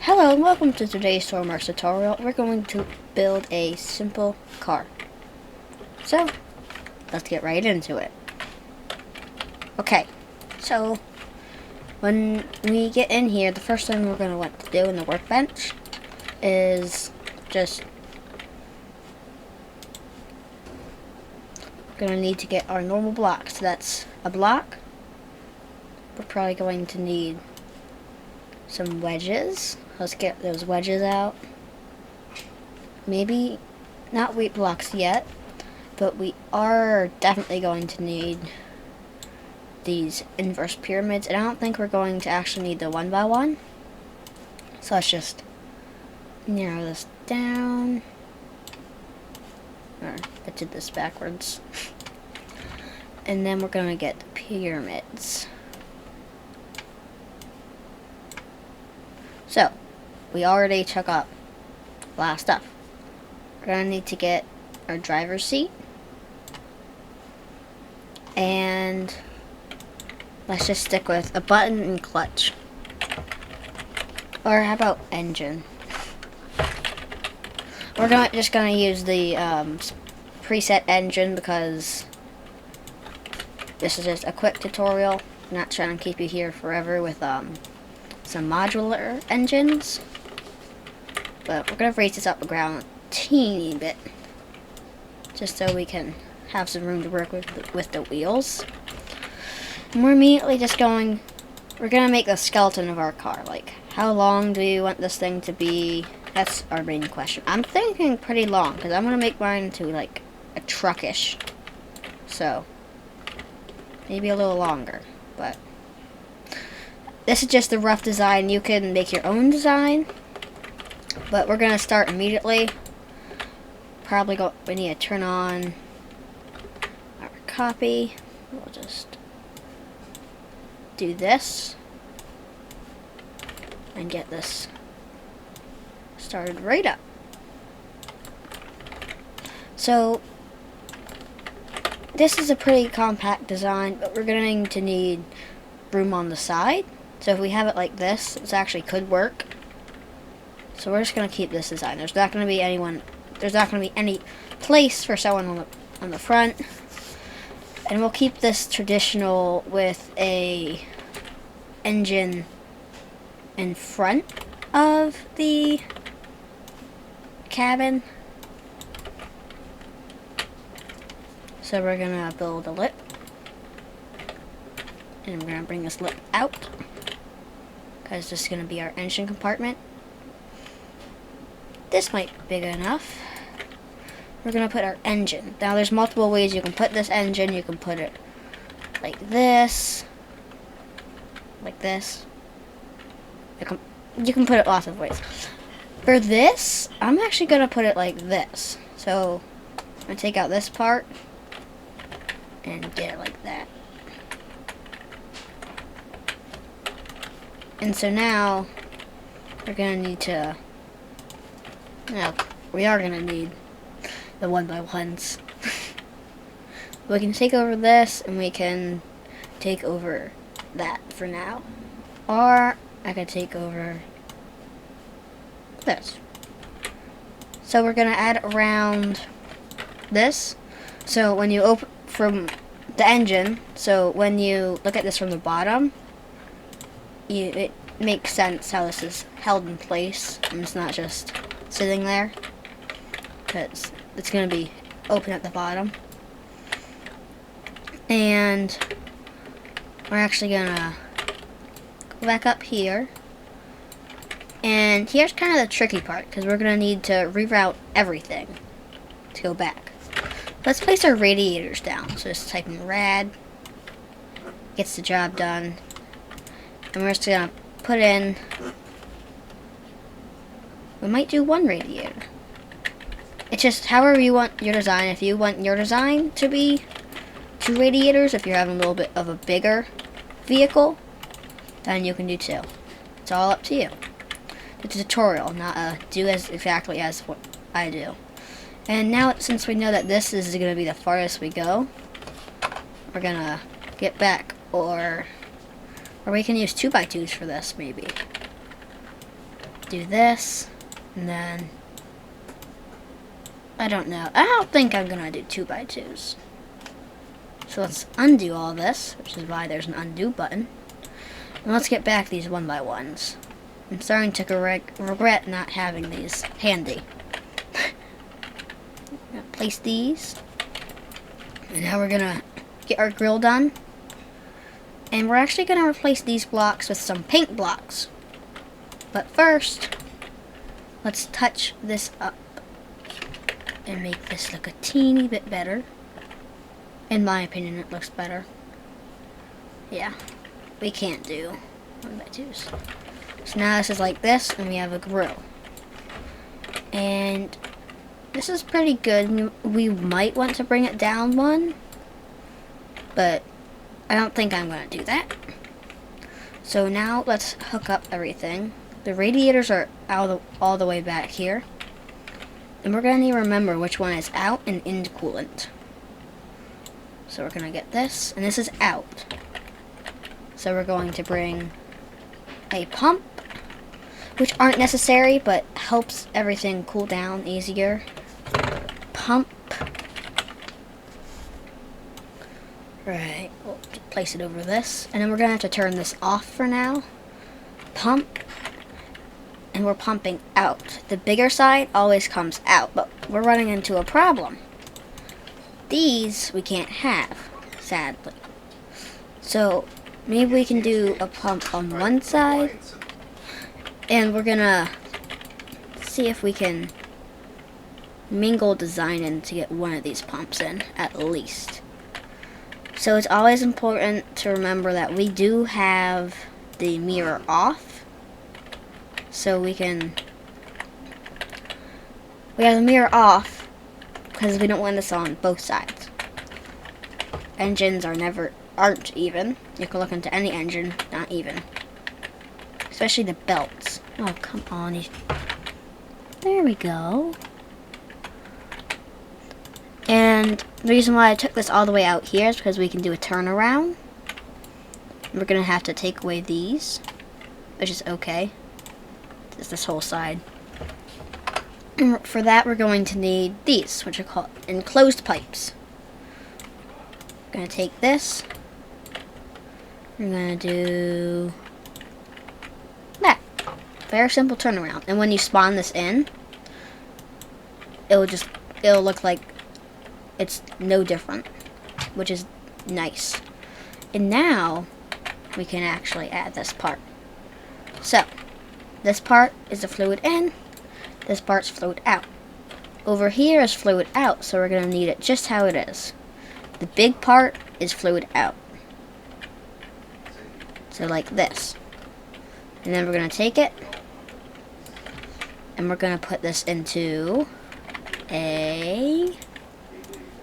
Hello and welcome to today's stormworks tutorial. We're going to build a simple car. So, let's get right into it. Okay, so when we get in here, the first thing we're going to want to do in the workbench is just going to need to get our normal blocks. So that's a block. We're probably going to need some wedges. Let's get those wedges out. Maybe not wheat blocks yet, but we are definitely going to need these inverse pyramids, and I don't think we're going to actually need the 1x1. So let's just narrow this down. Or I did this backwards. And then we're going to get the pyramids. So, we already took up a lot of stuff. We're going to need to get our driver's seat. And let's just stick with a button and clutch. Or how about engine? We're just going to use the preset engine because this is just a quick tutorial. I'm not trying to keep you here forever with some modular engines, but we're going to raise this up the ground a teeny bit just so we can have some room to work with the wheels. And we're immediately just we're going to make the skeleton of our car. Like, how long do you want this thing to be? That's our main question. I'm thinking pretty long because I'm going to make mine into like a truckish, so maybe a little longer, but this is just a rough design. You can make your own design, but we're going to start immediately. We need to turn on our copy. We'll just do this and get this started right up. So this is a pretty compact design, but we're going to need room on the side. So if we have it like this, it actually could work. So we're just going to keep this design. There's not going to be any place for someone on the front. And we'll keep this traditional with a engine in front of the cabin. So we're going to build a lip. And we're going to bring this lip out, because this is going to be our engine compartment. This might be big enough. We're going to put our engine. Now there's multiple ways you can put this engine. You can put it like this. Like this. You can put it lots of ways. For this, I'm actually going to put it like this. So I'm going to take out this part and get it like that. And so now we're going to need to, we are going to need the 1x1s. We can take over this and we can take over that for now. Or I could take over this. So we're going to add around this. So when you open from the engine, so when you look at this from the bottom, it makes sense how this is held in place and it's not just sitting there, because it's going to be open at the bottom. And we're actually going to go back up here, and here's kind of the tricky part, because we're going to need to reroute everything to go back. Let's place our radiators down. So just type in rad, gets the job done. And we're just going to put in, we might do one radiator. It's just however you want your design. If you want your design to be 2 radiators, if you're having a little bit of a bigger vehicle, then you can do 2. It's all up to you. It's a tutorial, not a do as exactly as what I do. And now, since we know that this is going to be the farthest we go, we're going to get back, or we can use 2x2s for this, maybe. do this, and then I don't know. I don't think I'm gonna do 2x2s. So let's undo all this, which is why there's an undo button. And let's get back these 1x1s. I'm starting to regret not having these handy. Place these. And now we're gonna get our grill done. And we're actually gonna replace these blocks with some paint blocks. But first, let's touch this up and make this look a teeny bit better. In my opinion, it looks better. Yeah, we can't do 1x2s. So now this is like this, and we have a grill. And this is pretty good. We might want to bring it down one, but I don't think I'm going to do that. So now let's hook up everything. The radiators are all the way back here. And we're going to need to remember which one is out and in coolant. So we're going to get this, and this is out. So we're going to bring a pump, which aren't necessary, but helps everything cool down easier. Pump. Right, we'll place it over this. And then we're going to have to turn this off for now. Pump. And we're pumping out. The bigger side always comes out, but we're running into a problem. These we can't have, sadly. So maybe we can do a pump on one side, and we're gonna see if we can mingle design in to get one of these pumps in, at least. So it's always important to remember that we do have the mirror off. So we have the mirror off because we don't want this on both sides. Engines aren't even. You can look into any engine, not even. Especially the belts. Oh, come on. There we go. And the reason why I took this all the way out here is because we can do a turnaround. We're going to have to take away these, which is okay. It's this whole side. And for that, we're going to need these, which are called enclosed pipes. We're going to take this. We're going to do that. Very simple turnaround. And when you spawn this in, it'll look like it's no different, which is nice. And now we can actually add this part. So this part is the fluid in, this part's fluid out. Over here is fluid out, so we're going to need it just how it is. The big part is fluid out. So like this. And then we're going to take it, and we're going to put this into a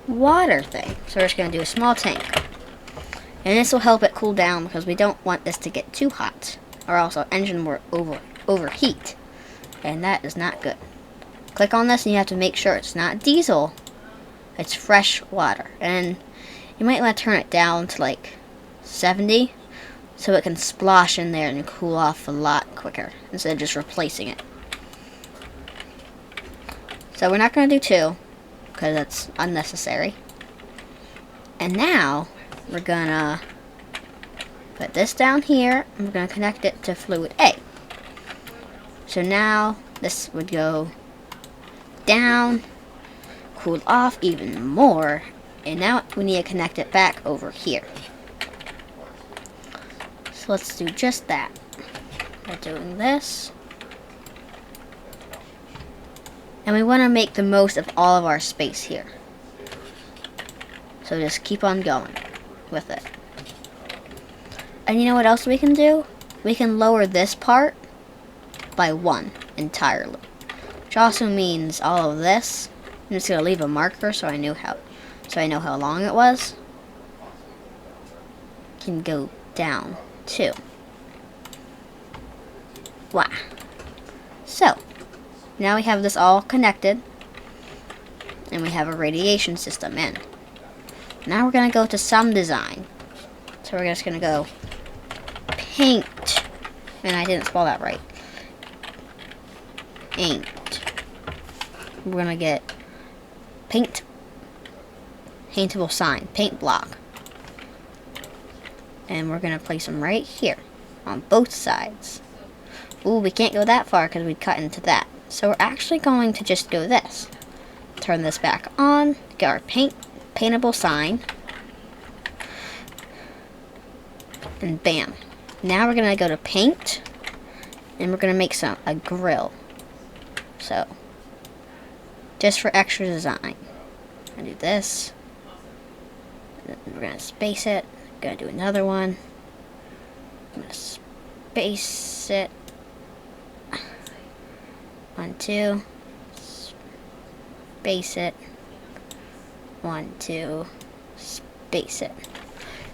water thing. So we're just going to do a small tank. And this will help it cool down because we don't want this to get too hot, or else our engine will overheat, and that is not good. Click on this and you have to make sure it's not diesel, it's fresh water. And you might want to turn it down to like 70 so it can splosh in there and cool off a lot quicker instead of just replacing it. So we're not going to do 2 because that's unnecessary. And now we're going to put this down here, and we're going to connect it to fluid A. So now this would go down, cool off even more, and now we need to connect it back over here. So let's do just that. We're doing this. And we want to make the most of all of our space here. So just keep on going with it. And you know what else we can do? We can lower this part by 1 entirely. Which also means all of this. I'm just gonna leave a marker so I know how long it was. Can go down too. Wow. So now we have this all connected, and we have a radiation system in. Now we're gonna go to some design. So we're just gonna go paint, and I didn't spell that right. paint. We're gonna get paintable sign, paint block. And we're gonna place them right here on both sides. Ooh, we can't go that far because we'd cut into that. So we're actually going to just do this. Turn this back on, get our paintable sign, and bam. Now we're gonna go to paint, and we're gonna make a grill. So, just for extra design. I'm gonna do this. We're gonna space it. Gonna do another one. I'm gonna space it. 1, 2. Space it. 1, 2. Space it.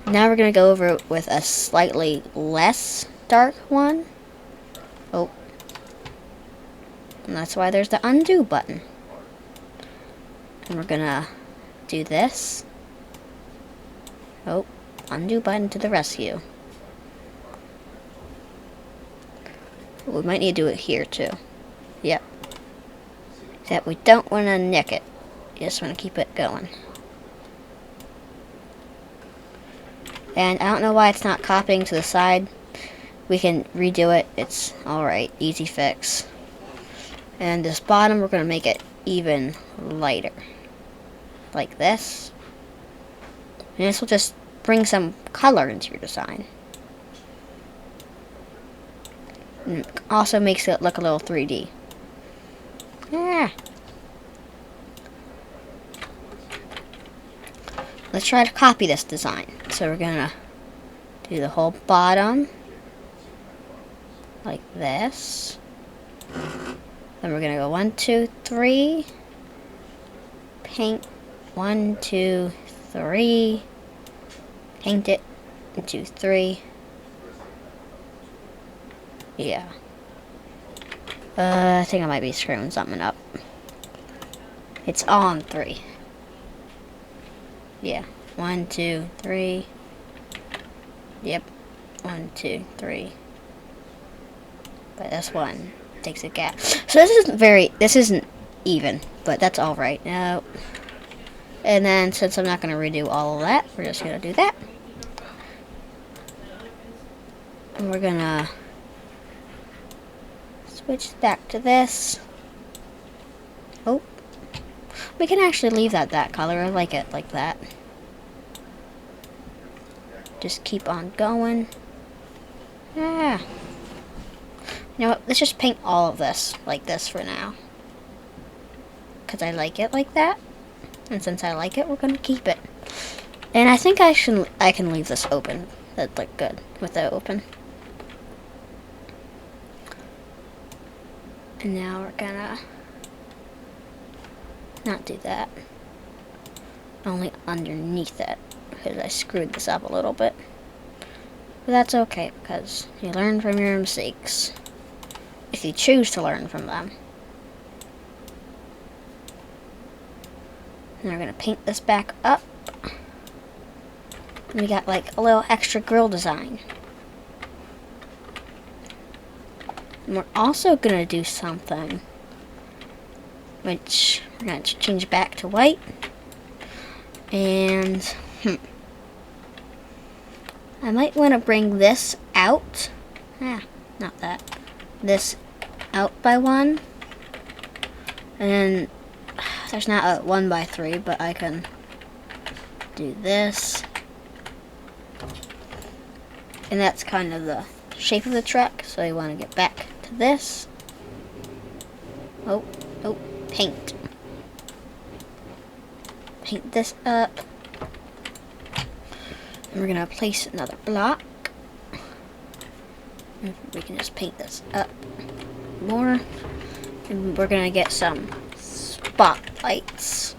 Now we're gonna go over it with a slightly less dark one. Oh. And that's why there's the undo button. And we're gonna do this. Oh, undo button to the rescue. We might need to do it here too. Yep. Except we don't want to nick it. You just want to keep it going. And I don't know why it's not copying to the side. We can redo it. It's alright. Easy fix. And this bottom, we're going to make it even lighter. Like this. And this will just bring some color into your design. And it also makes it look a little 3D. Yeah. Let's try to copy this design. So we're gonna do the whole bottom like this. Then we're gonna go 1, 2, 3. Paint 1, 2, 3. Paint it 1, 2, 3. Yeah. I think I might be screwing something up. It's on 3. Yeah. 1, 2, 3. Yep. 1, 2, 3. But this one takes a gap. So this isn't even, but that's alright. No. And then since I'm not gonna redo all of that, we're just gonna do that. And we're gonna switch back to this. Oh. We can actually leave that color. I like it like that. Just keep on going. Yeah. You know what? Let's just paint all of this like this for now. Because I like it like that. And since I like it, we're going to keep it. And I think I can leave this open. That'd look good with that open. And now we're gonna not do that. Only underneath it. Because I screwed this up a little bit. But that's okay, because you learn from your mistakes. If you choose to learn from them. And we're gonna paint this back up. And we got like a little extra grill design. And we're also gonna do something, which we're gonna change back to white. And I might want to bring this out. Not that. This out by 1. And then there's not a 1 by 3, but I can do this. And that's kind of the shape of the truck, so you want to get back to this. Oh, paint. Paint this up. And we're gonna place another block. And we can just paint this up more. And we're gonna get some spotlights.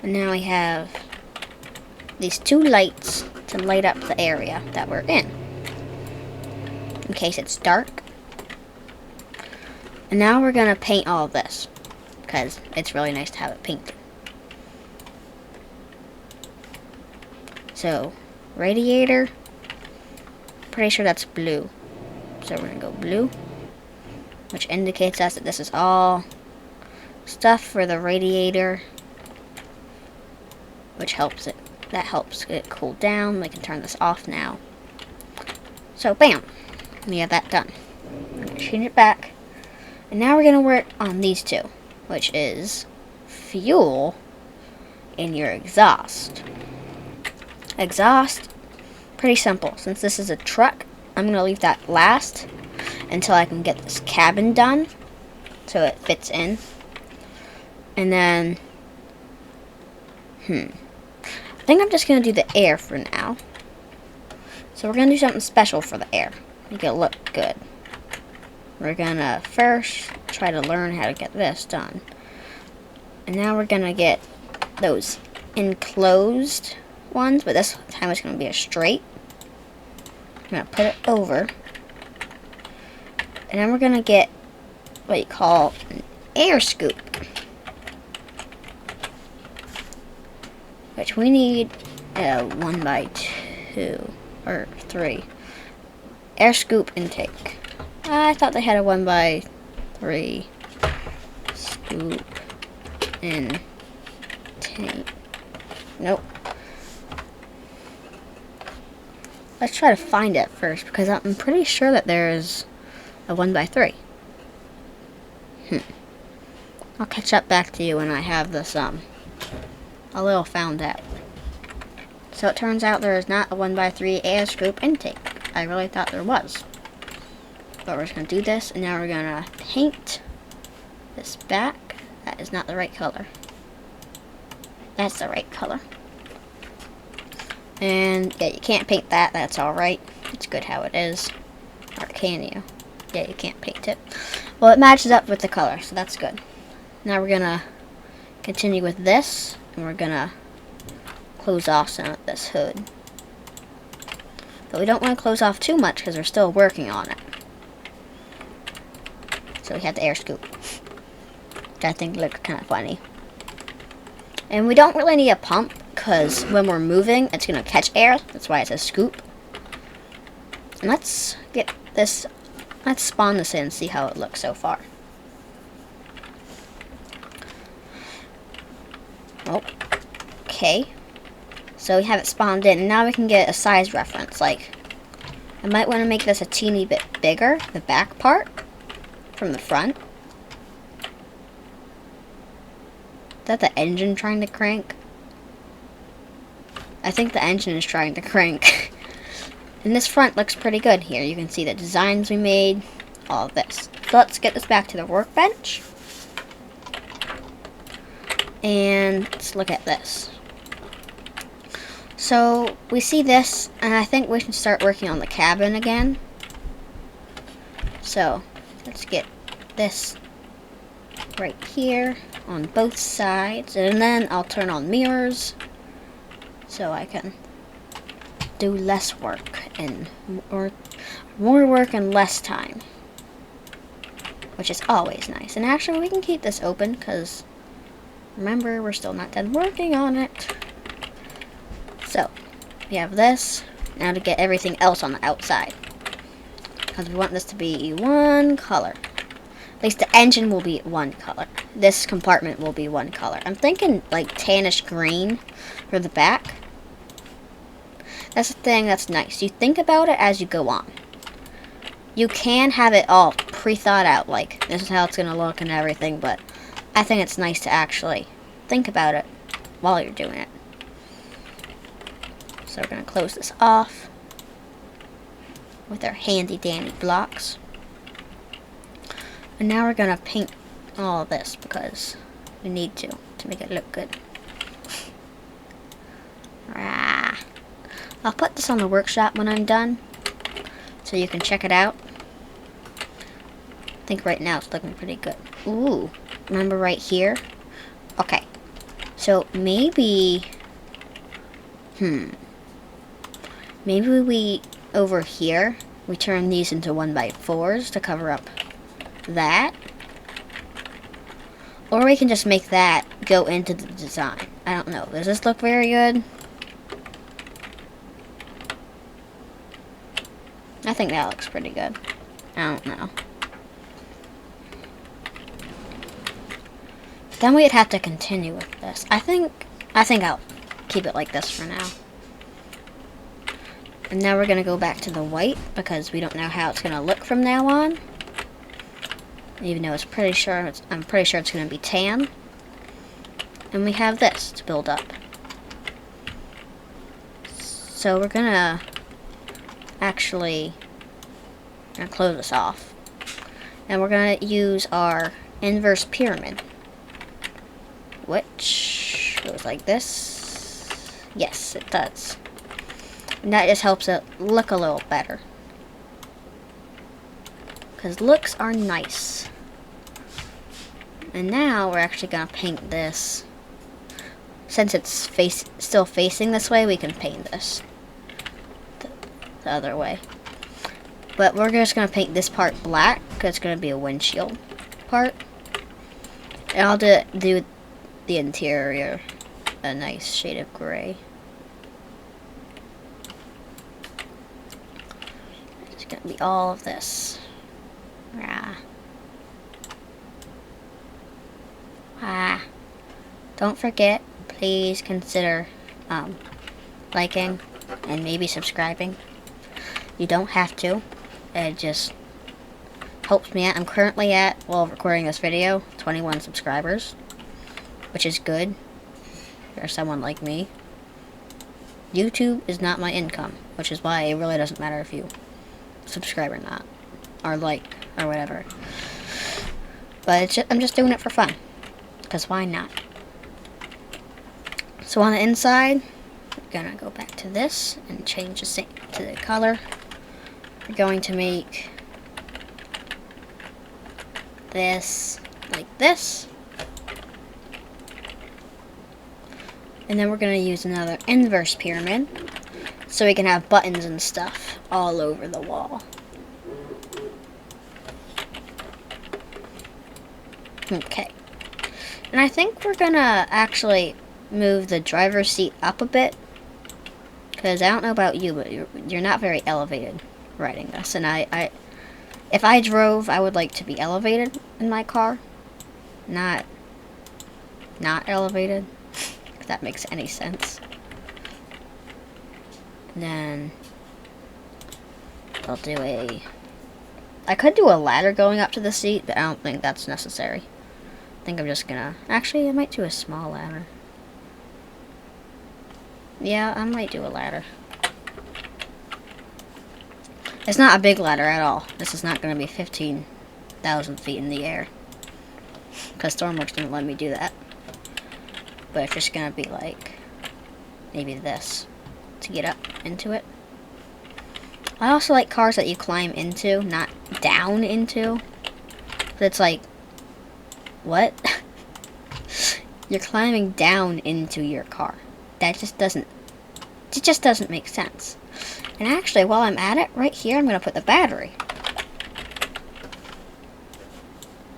And now we have these 2 lights to light up the area that we're in case it's dark. And now we're gonna paint all of this because it's really nice to have it painted. So, radiator, pretty sure that's blue. So we're gonna go blue, which indicates us that this is all stuff for the radiator, which helps it. That helps it cool down. We can turn this off now. So bam, we have that done. I'm gonna change it back, and now we're gonna work on these two, which is fuel and your exhaust. Exhaust, pretty simple. Since this is a truck, I'm gonna leave that last until I can get this cabin done so it fits in. And then, I think I'm just gonna do the air for now. So we're gonna do something special for the air, make it look good. We're gonna first try to learn how to get this done. And now we're gonna get those enclosed ones, but this time it's gonna be a straight. I'm gonna put it over. And then we're gonna get what you call an air scoop, which we need a 1x2 or 3 air scoop intake. I thought they had a 1x3 scoop intake. Nope. Let's try to find it first, because I'm pretty sure that there's a 1x3. I'll catch up back to you when I have this a little found out. So it turns out there is not a 1x3 air scoop intake. I really thought there was. But we're just going to do this, and now we're going to paint this back. That is not the right color. That's the right color. And yeah, you can't paint that. That's alright. It's good how it is. Or can you? Yeah, you can't paint it. Well, it matches up with the color, so that's good. Now we're going to continue with this, and we're going to close off some of this hood. But we don't want to close off too much because we're still working on it. So we have the air scoop, which I think looks kind of funny. And we don't really need a pump, because when we're moving, it's going to catch air. That's why it's a scoop. And let's get this, let's spawn this in and see how it looks so far. Oh, okay. So we have it spawned in, and now we can get a size reference. Like, I might want to make this a teeny bit bigger, the back part, from the front. Is that the engine trying to crank? I think the engine is trying to crank. And this front looks pretty good here. You can see the designs we made, all of this. So let's get this back to the workbench. And let's look at this. So we see this, and I think we should start working on the cabin again. So let's get this right here on both sides, and then I'll turn on mirrors so I can do less work and more work in less time, which is always nice. And actually, we can keep this open because remember, we're still not done working on it. So we have this now to get everything else on the outside, because we want this to be one color. At least the engine will be one color. This compartment will be one color. I'm thinking like tannish green for the back. That's the thing that's nice. You think about it as you go on. You can have it all pre-thought out, like this is how it's going to look and everything, but I think it's nice to actually think about it while you're doing it. So we're going to close this off with our handy dandy blocks. And now we're going to paint all of this because we need to make it look good. I'll put this on the workshop when I'm done so you can check it out. I think right now it's looking pretty good. Ooh, remember right here? Okay, so maybe maybe we, over here, we turn these into 1x4s to cover up that. Or we can just make that go into the design. I don't know. Does this look very good? I think that looks pretty good. I don't know. Then we'd have to continue with this. I think I'll keep it like this for now. And now we're gonna go back to the white because we don't know how it's gonna look from now on. Even though I'm pretty sure it's gonna be tan. And we have this to build up. So we're gonna close this off. And we're gonna use our inverse pyramid, which goes like this. Yes, it does. And that just helps it look a little better. Because looks are nice. And now we're actually gonna paint this. Since it's still facing this way, we can paint this the other way. But we're just gonna paint this part black because it's gonna be a windshield part. And I'll do the interior a nice shade of gray. It's gonna be all of this. Don't forget, please consider liking and maybe subscribing. You don't have to. It just helps me out. I'm currently at, while recording this video, 21 subscribers, which is good for someone like me. YouTube is not my income, which is why it really doesn't matter if you subscribe or not, or like, or whatever. But I'm just doing it for fun, because why not? So on the inside, we're gonna go back to this and change to the color. We're going to make this like this. And then we're going to use another inverse pyramid so we can have buttons and stuff all over the wall. Okay. And I think we're going to actually move the driver's seat up a bit. Because I don't know about you, but you're not very elevated riding this. And if I drove, I would like to be elevated in my car. Not elevated. If that makes any sense. And then I'll do I could do a ladder going up to the seat, but I don't think that's necessary. I think I'm just gonna, actually I might do a small ladder. Yeah, I might do a ladder. It's not a big ladder at all. This is not gonna be 15,000 feet in the air. Because stormworks didn't let me do that. But it's just gonna be like maybe this to get up into it. I also like cars that you climb into, not down into. But it's like, what? You're climbing down into your car. That just doesn't make sense. And actually, while I'm at it, right here, I'm gonna put the battery.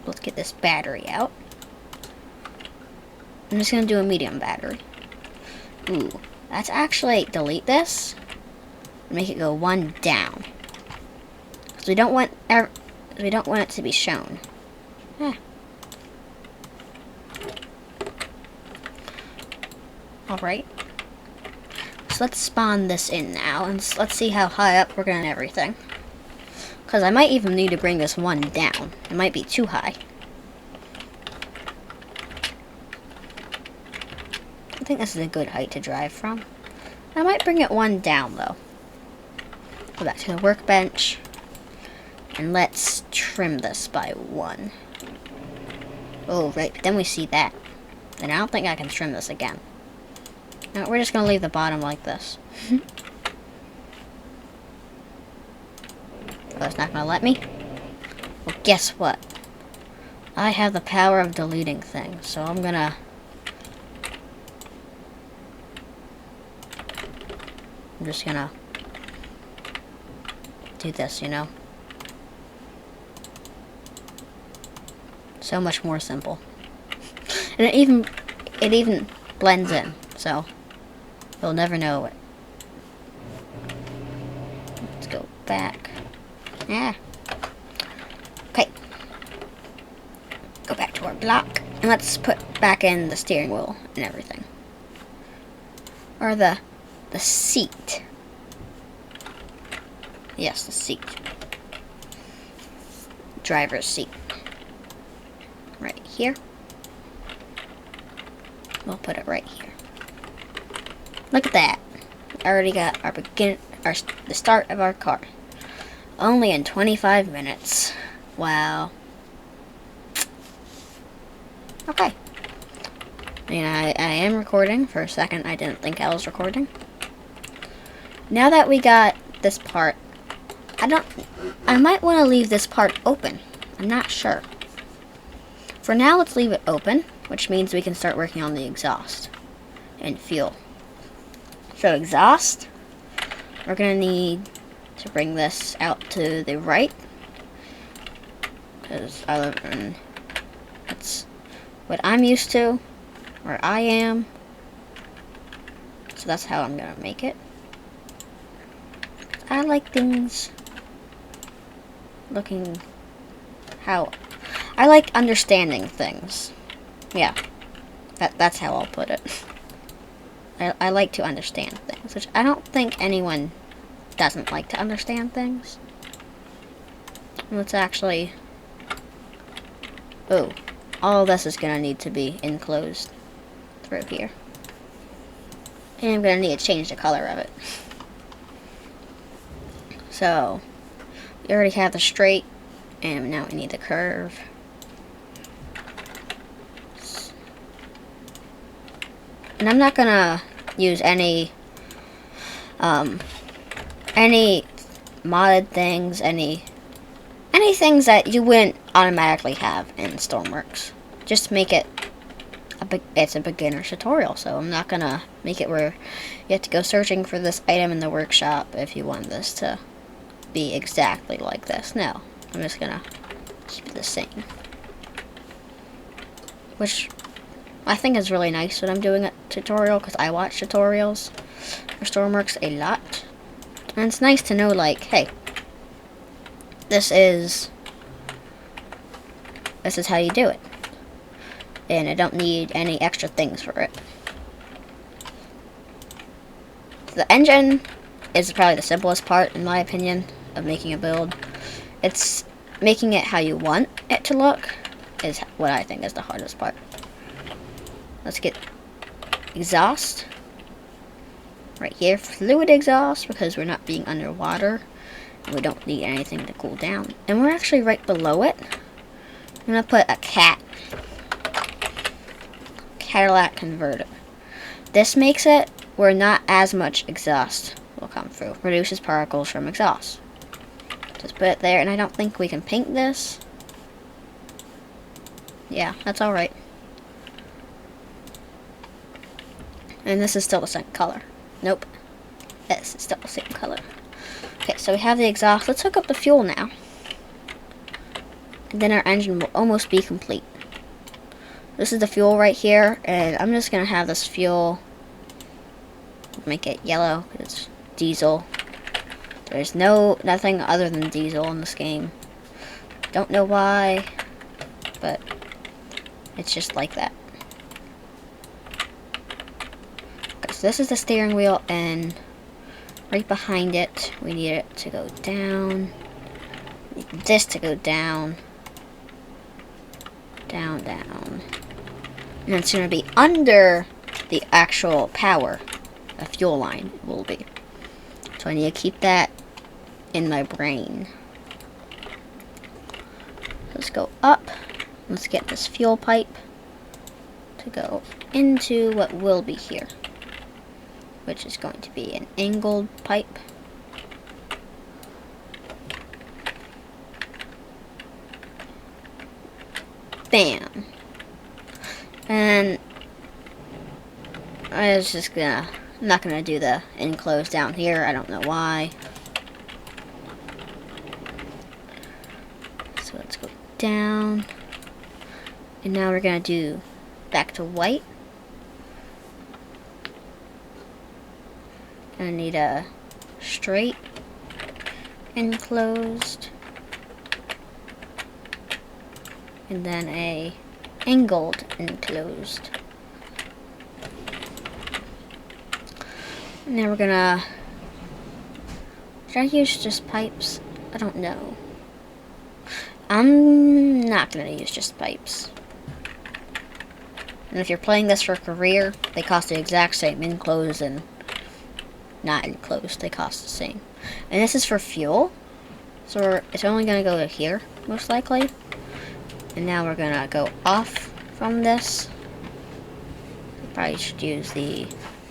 Let's get this battery out. I'm just going to do a medium battery. Ooh, let's actually delete this and make it go one down. Because we don't want it to be shown. Alright. So let's spawn this in now, and let's see how high up we're going and everything. Because I might even need to bring this one down. It might be too high. I think this is a good height to drive from. I might bring it one down, though. Go back to the workbench. And let's trim this by 1. Oh, right. But then we see that. Then I don't think I can trim this again. No, we're just going to leave the bottom like this. Oh, it's not going to let me? Well, guess what? I have the power of deleting things, so I'm going to... I'm just gonna do this, you know? So much more simple. And it even blends in, so you'll never know it. Let's go back. Yeah. block. And let's put back in the steering wheel and everything. Or the seat. Yes, the seat. Driver's seat. Right here. We'll put it right here. Look at that. We already got the start of our car. Only in 25 minutes. Wow. Okay. And I am recording. For a second, I didn't think I was recording. Now that we got this part, I might want to leave this part open. I'm not sure. For now, let's leave it open, which means we can start working on the exhaust and fuel. So exhaust, we're going to need to bring this out to the right, because that's what I'm used to, where I am. So that's how I'm going to make it. I like things looking how I like understanding things. Yeah, that's how I'll put it. I like to understand things, which I don't think anyone doesn't like to understand things. Let's actually... Oh, all this is gonna need to be enclosed through here. And I'm gonna need to change the color of it. So, we already have the straight, and now we need the curve. And I'm not gonna use any modded things, any things that you wouldn't automatically have in stormworks. Just make it it's a beginner tutorial, so I'm not gonna make it where you have to go searching for this item in the workshop if you want this to be exactly like this. No, I'm just gonna keep it the same, which I think is really nice when I'm doing a tutorial, because I watch tutorials for stormworks a lot, and it's nice to know, like, hey, this is how you do it, and I don't need any extra things for it. The engine is probably the simplest part, in my opinion, of making a build. It's making it how you want it to look is what I think is the hardest part. Let's get exhaust right here, fluid exhaust, because we're not being underwater and we don't need anything to cool down. And we're actually right below it. I'm gonna put a Cadillac converter. This makes it where not as much exhaust will come through. Reduces particles from exhaust. Just put it there, and I don't think we can paint this. Yeah, that's alright. And this is still the same color. Nope. This is still the same color. Okay, so we have the exhaust. Let's hook up the fuel now. And then our engine will almost be complete. This is the fuel right here, and I'm just going to have this fuel, make it yellow, because it's diesel. There's nothing other than diesel in this game. Don't know why, but it's just like that. So this is the steering wheel, and right behind it, we need it to go down. We need this to go down. Down, down. And it's going to be under the actual power, the fuel line will be. So I need to keep that in my brain. Let's go up. Let's get this fuel pipe to go into what will be here, which is going to be an angled pipe. Bam. And I was just I'm not gonna do the enclosed down here. I don't know why. So let's go down. And now we're gonna do back to white. Gonna need a straight enclosed, and then a angled enclosed. Now we're gonna... Should I use just pipes? I don't know. I'm not gonna use just pipes. And if you're playing this for career, they cost the exact same, enclosed and not enclosed. They cost the same. And this is for fuel, so it's only gonna go to here, most likely. And now we're gonna go off from this. Probably should use the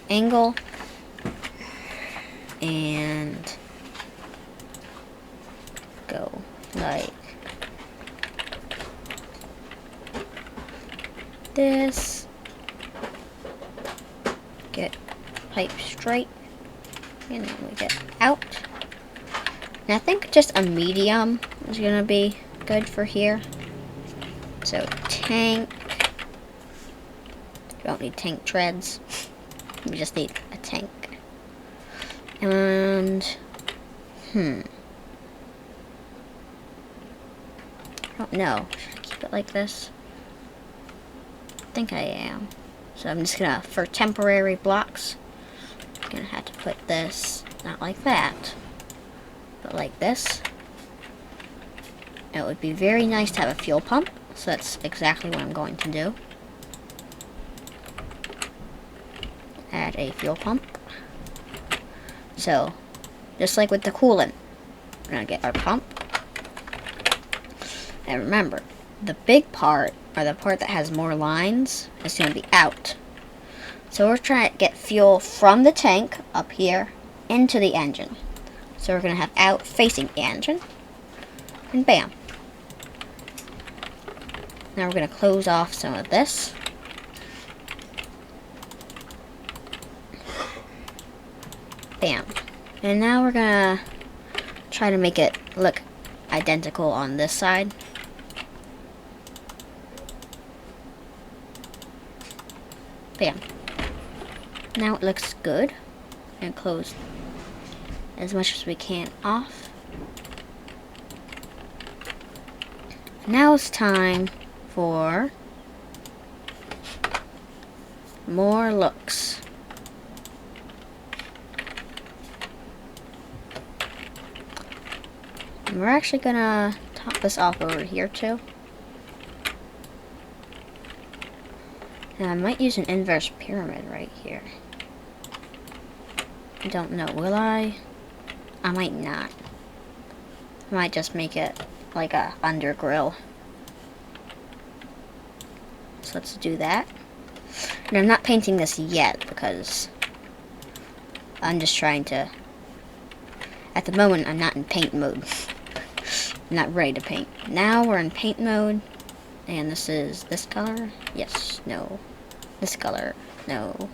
angle and go like this. Get pipe straight, and then we get out. And I think just a medium is gonna be good for here. So tank. You don't need tank treads. You just need a tank. And I don't know. Should I keep it like this? I think I am. So I'm just gonna, for temporary blocks, I'm gonna have to put this not like that, but like this. It would be very nice to have a fuel pump, so that's exactly what I'm going to do. Add a fuel pump. So, just like with the coolant, we're gonna get our pump. And remember, the big part, or the part that has more lines, is gonna be out. So we're trying to get fuel from the tank up here into the engine. So we're gonna have out facing the engine, and bam. Now we're gonna close off some of this. Bam. And now we're gonna try to make it look identical on this side. Bam. Now it looks good. And close as much as we can off. Now it's time for more looks. And we're actually gonna top this off over here too. And I might use an inverse pyramid right here. I don't know, will I? I might not. I might just make it like a under grill. So let's do that. And I'm not painting this yet because I'm just trying to, at the moment I'm not in paint mode. I'm not ready to paint. Now we're in paint mode, and this is this color. Yes, no. This color, no.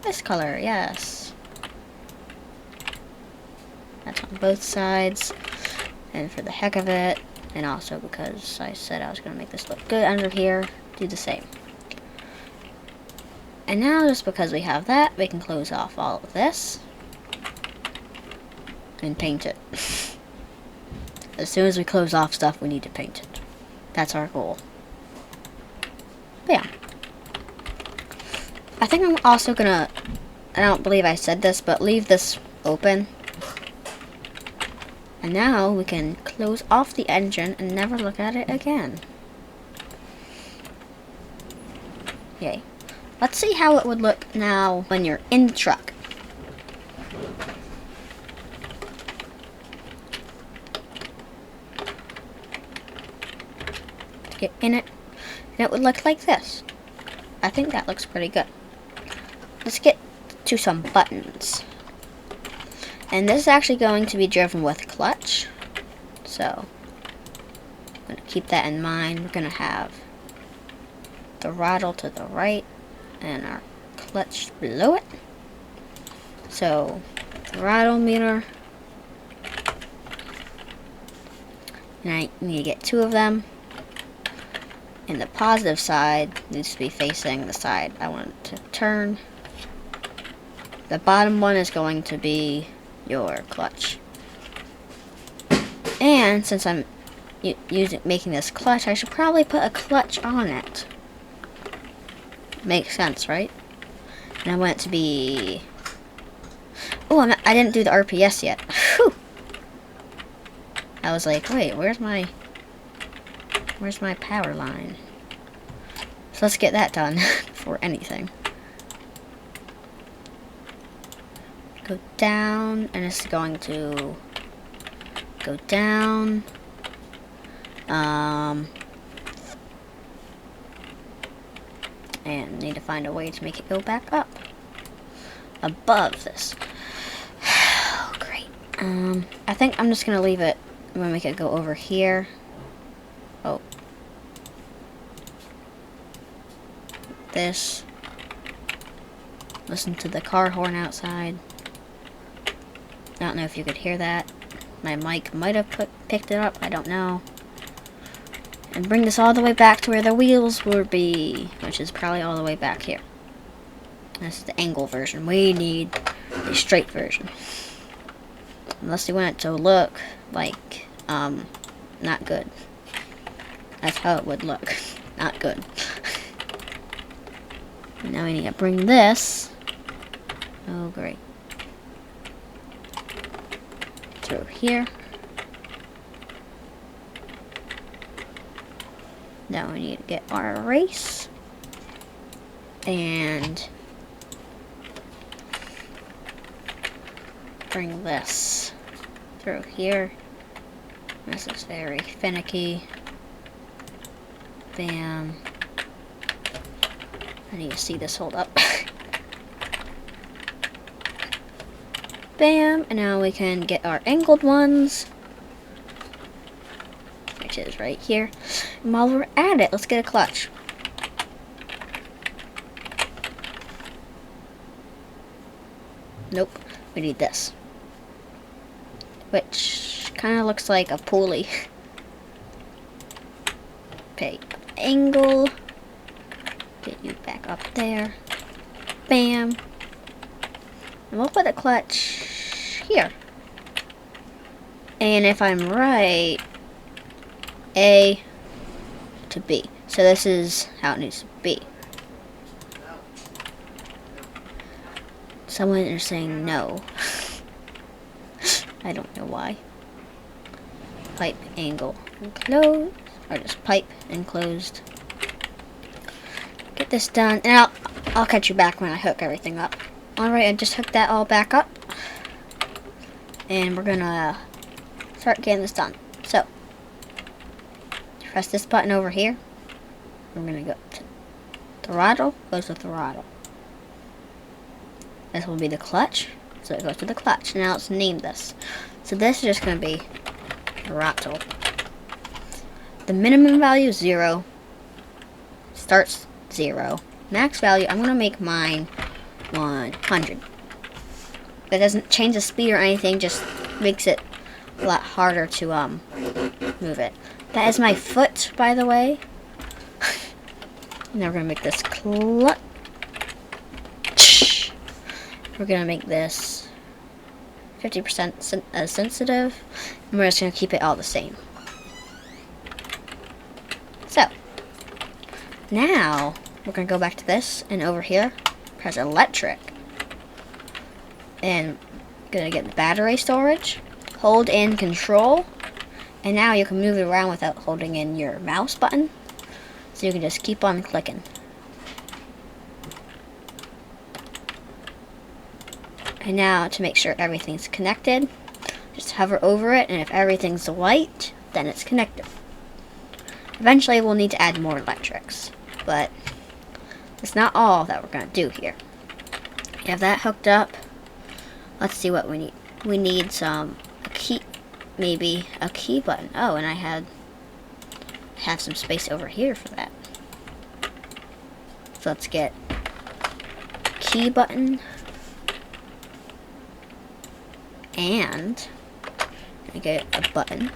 This color, yes. That's on both sides. And for the heck of it, and also because I said I was going to make this look good under here, do the same. And now, just because we have that, we can close off all of this and paint it. As soon as we close off stuff, we need to paint it. That's our goal. But yeah. I think I'm also gonna, I don't believe I said this, but leave this open. And now we can close off the engine and never look at it again. Okay. Let's see how it would look now when you're in the truck. Get in it, and it would look like this. I think that looks pretty good. Let's get to some buttons. And this is actually going to be driven with clutch. So, I'm going to keep that in mind. We're going to have the throttle to the right and our clutch below it. So, throttle meter. And I need to get 2 of them. And the positive side needs to be facing the side I want it to turn. The bottom one is going to be your clutch. And since I'm making this clutch, I should probably put a clutch on it. Makes sense, right? And I want it to be... Oh, I didn't do the RPS yet. Whew. I was like, wait, where's my power line? So let's get that done before anything. Go down, and it's going to go down. And need to find a way to make it go back up above this. Oh, great. I think I'm just gonna leave it. I'm gonna make it go over here. Oh, this. Listen to the car horn outside. I don't know if you could hear that. My mic might have picked it up. I don't know. And bring this all the way back to where the wheels would be, which is probably all the way back here. This is the angle version. We need the straight version. Unless you want it to look like, not good. That's how it would look. Not good. Now we need to bring this. Oh, great. Through here. Now we need to get our race. And bring this through here. This is very finicky. Bam. I need to see this hold up. Bam. And now we can get our angled ones, which is right here. And while we're at it, let's get a clutch. Nope. We need this, which kind of looks like a pulley. Okay, angle. Get you back up there. Bam. And we'll put a clutch here. And if I'm right, A to B. So this is how it needs to be. Someone is saying no. I don't know why. Pipe, angle, enclosed. Or just pipe, enclosed. Get this done. And I'll catch you back when I hook everything up. Alright, I just hooked that all back up. And we're gonna start getting this done. So, press this button over here. We're gonna go to throttle, goes to throttle. This will be the clutch, so it goes to the clutch. Now let's name this. So this is just gonna be throttle. The minimum value is 0. Starts 0. Max value, I'm gonna make mine 100. That doesn't change the speed or anything, just makes it a lot harder to move it. That is my foot, by the way. Now we're gonna make this clutch. We're gonna make this 50% sensitive, and we're just gonna keep it all the same. So now we're gonna go back to this, and over here press electric, and gonna get the battery storage. Hold in control, and now you can move it around without holding in your mouse button. So you can just keep on clicking. And now to make sure everything's connected, just hover over it, and if everything's white, then it's connected. Eventually we'll need to add more electrics, but it's not all that we're going to do here. We have that hooked up. Let's see what we need. We need a key, maybe a key button. Oh, and I have some space over here for that. So let's get key button. And I get a button.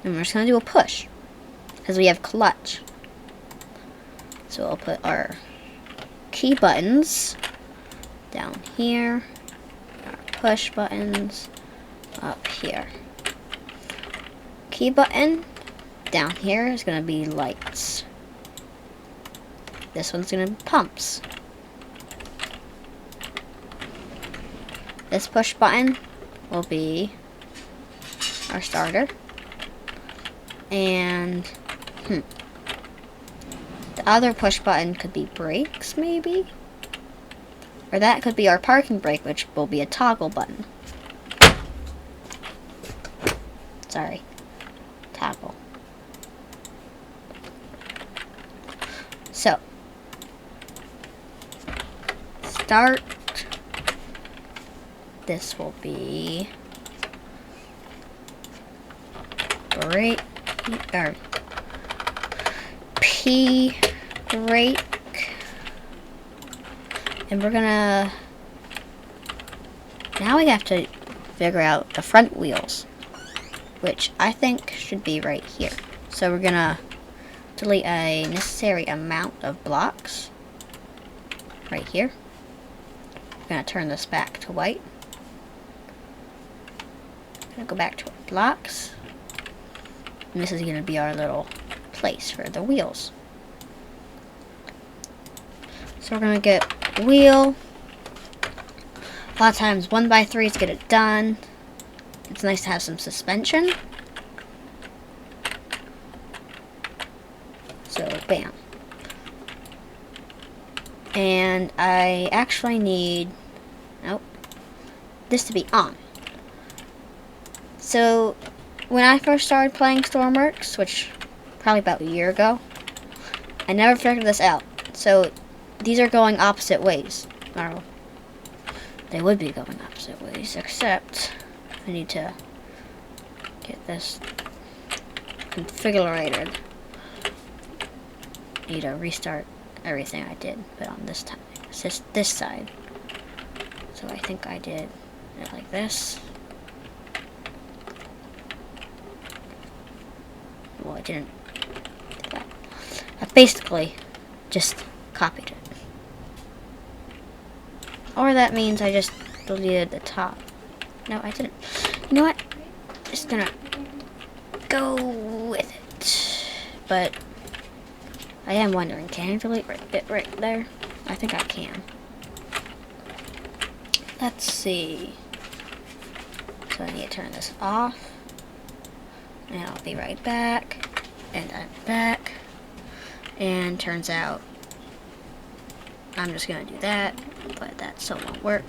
And we're just going to do a push, because we have clutch. So I'll put our key buttons down here. Our push buttons up here. Key button down here is going to be lights. This one's gonna be pumps. This push button will be our starter. And the other push button could be brakes, maybe? Or that could be our parking brake, which will be a toggle button. Sorry. Toggle. So, start. This will be brake, or P brake. And we're gonna, now we have to figure out the front wheels, which I think should be right here. So we're gonna delete a necessary amount of blocks right here. We're gonna turn this back to white. Gonna go back to our blocks. And this is gonna be our little place for the wheels. So we're gonna get wheel. A lot of times 1x3s get it done. It's nice to have some suspension. So bam. And I actually need, nope, this to be on. So when I first started playing Stormworks, which probably about a year ago, I never figured this out. So these are going opposite ways. Or they would be going opposite ways, except I need to get this configured. Need to restart everything I did, but on this time, it's just this side. So I think I did it like this. Well, I didn't do that. I basically just copied it. Or that means I just deleted the top. No, I didn't. You know what? Just gonna go with it. But I am wondering, can I delete it right there? I think I can. Let's see. So I need to turn this off. And I'll be right back. And I'm back. And turns out I'm just gonna do that, but that still won't work.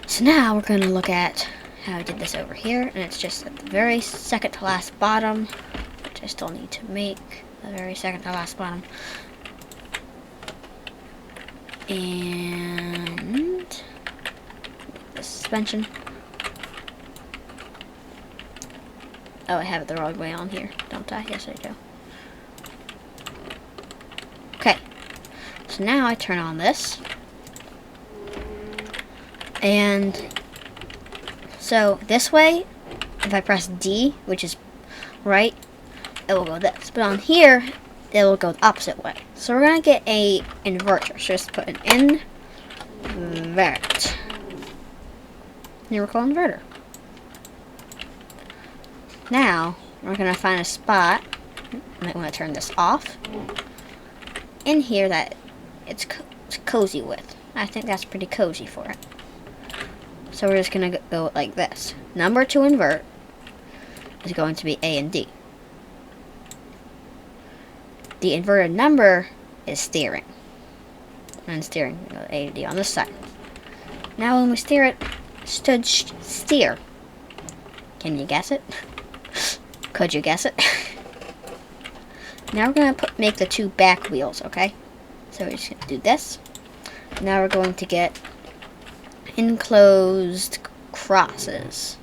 So now we're gonna look at how I did this over here, and it's just at the very second to last bottom, which I still need to make the very second to last bottom. And the suspension. Oh, I have it the wrong way on here, don't I? Yes, I do. Okay. So now I turn on this. And so this way, if I press D, which is right, it will go this. But on here, it will go the opposite way. So we're going to get a inverter. So just put an invert. Numerical inverter. Now, we're going to find a spot. I'm going to turn this off. In here that it's cozy with. I think that's pretty cozy for it. So we're just going to go like this. Number to invert is going to be A and D. The inverted number is steering. And steering, A and D on this side. Now when we steer it, steer. Can you guess it? Could you guess it? Now we're going to make the two back wheels, okay? So we're just going to do this. Now we're going to get enclosed crosses.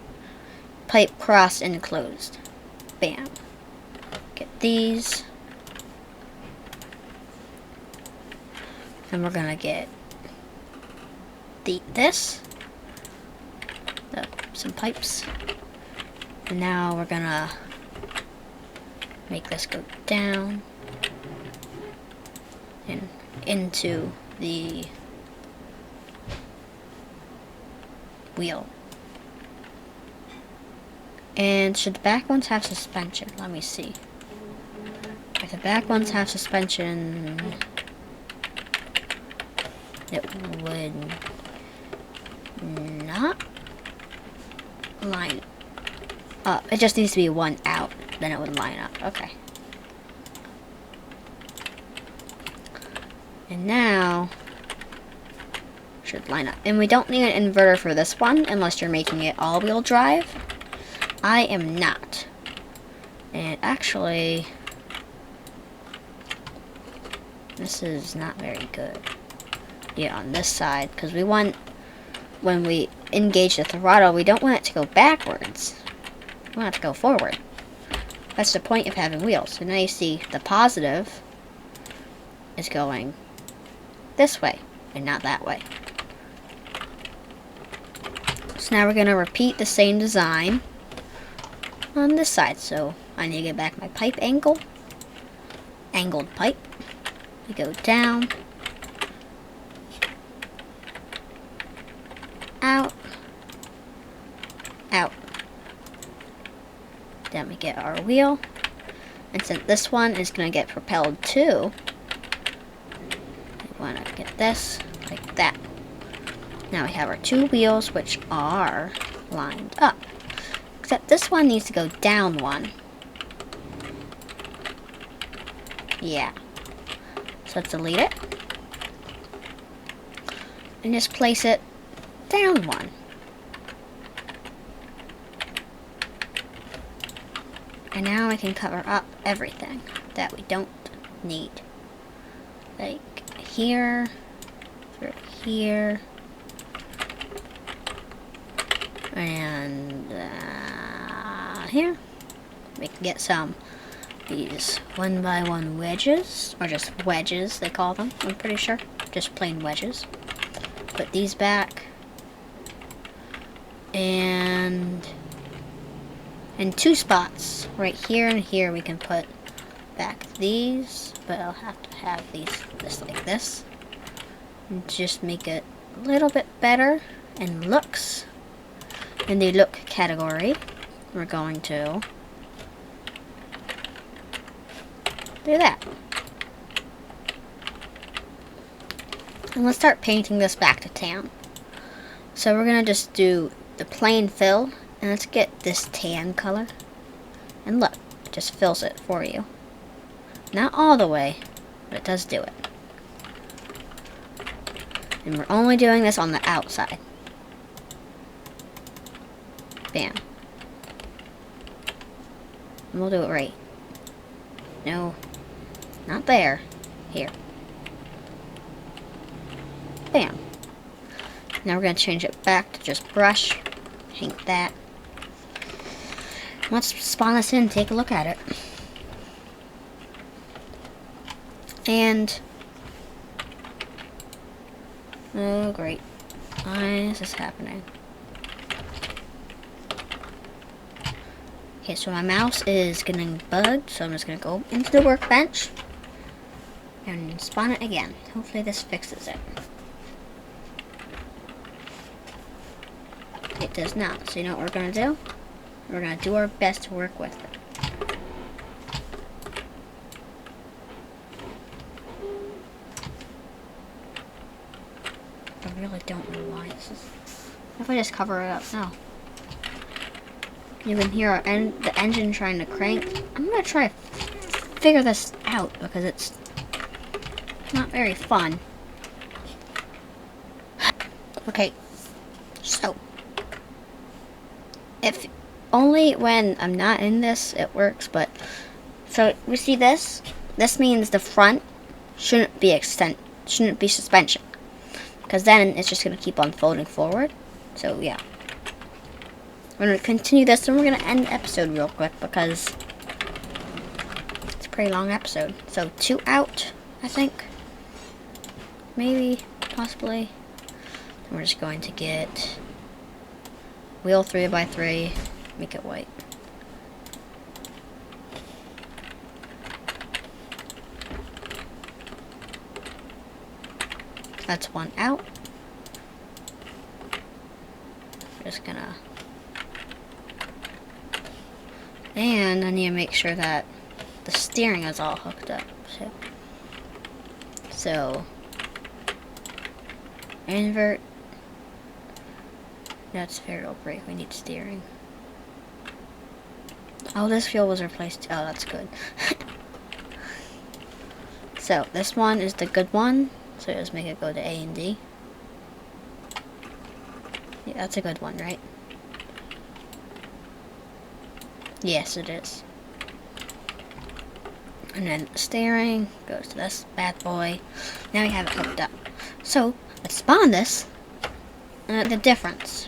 Pipe cross enclosed. Bam. Get these. And we're going to get this. Some pipes. And now we're going to make this go down and into the wheel. And should the back ones have suspension? Let me see. If the back ones have suspension, it would not line up. It just needs to be one out, then it would line up. Okay. And now, should line up. And we don't need an inverter for this one, unless you're making it all-wheel drive. I am not. And actually, this is not very good. Yeah, on this side, because we want, when we engage the throttle, we don't want it to go backwards. We want it to go forward. That's the point of having wheels. So now you see the positive is going this way and not that way. So now we're going to repeat the same design on this side. So I need to get back my pipe angle. Angled pipe. We go down. Out. Out. Then we get our wheel. And since this one is going to get propelled too, we want to get this like that. Now we have our two wheels, which are lined up. Except this one needs to go down one. Yeah. So let's delete it. And just place it down one. And now I can cover up everything that we don't need. Like here, through here, and here. We can get some these 1x1 wedges, or just wedges they call them, I'm pretty sure. Just plain wedges. Put these back. And in two spots, right here and here, we can put back these, but I'll have to have these just like this. And just make it a little bit better and looks. In the look category, we're going to do that. And let's start painting this back to tan. So we're going to just do the plain fill, and let's get this tan color. And look, it just fills it for you. Not all the way, but it does do it. And we're only doing this on the outside. Bam. And we'll do it right. No, not there. Here. Bam. Now we're going to change it back to just brush. Paint that. Let's spawn this in and take a look at it. And oh great. Why is this happening? Okay, so my mouse is getting bugged, so I'm just going to go into the workbench and spawn it again. Hopefully this fixes it. It does not. So you know what we're going to do? We're going to do our best to work with it. I really don't know why this is... What if I just cover it up? No. You can hear the engine trying to crank. I'm going to try to figure this out because it's not very fun. Okay. So. If only when I'm not in this it works, but so we see this. This means the front shouldn't be suspension, because then it's just gonna keep on folding forward. So yeah, we're gonna continue this, and we're gonna end the episode real quick because it's a pretty long episode. So 2 out, I think, maybe, possibly. And we're just going to get wheel 3x3, make it white. That's 1 out. Just gonna, and I need to make sure that the steering is all hooked up too. So Invert. That's variable brake. We need steering. Oh, this fuel was replaced. Oh, that's good. So, this one is the good one. So, let's make it go to A and D. Yeah, that's a good one, right? Yes, it is. And then steering goes to this bad boy. Now we have it hooked up. So, let's spawn this. And the difference.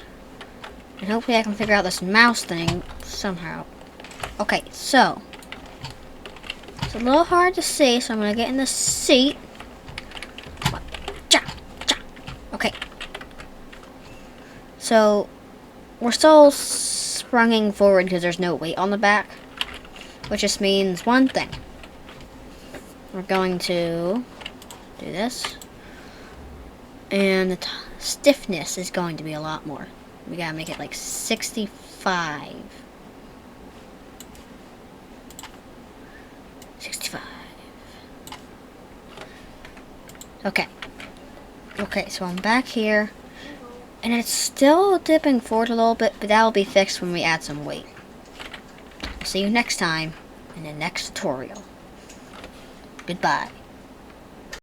And hopefully I can figure out this mouse thing somehow. Okay, so. It's a little hard to see, so I'm going to get in the seat. Okay. So, we're still sprunging forward because there's no weight on the back. Which just means one thing. We're going to do this. And the stiffness is going to be a lot more. We gotta make it like 65. 65. Okay. Okay, so I'm back here. And it's still dipping forward a little bit, but that'll be fixed when we add some weight. See you next time in the next tutorial. Goodbye.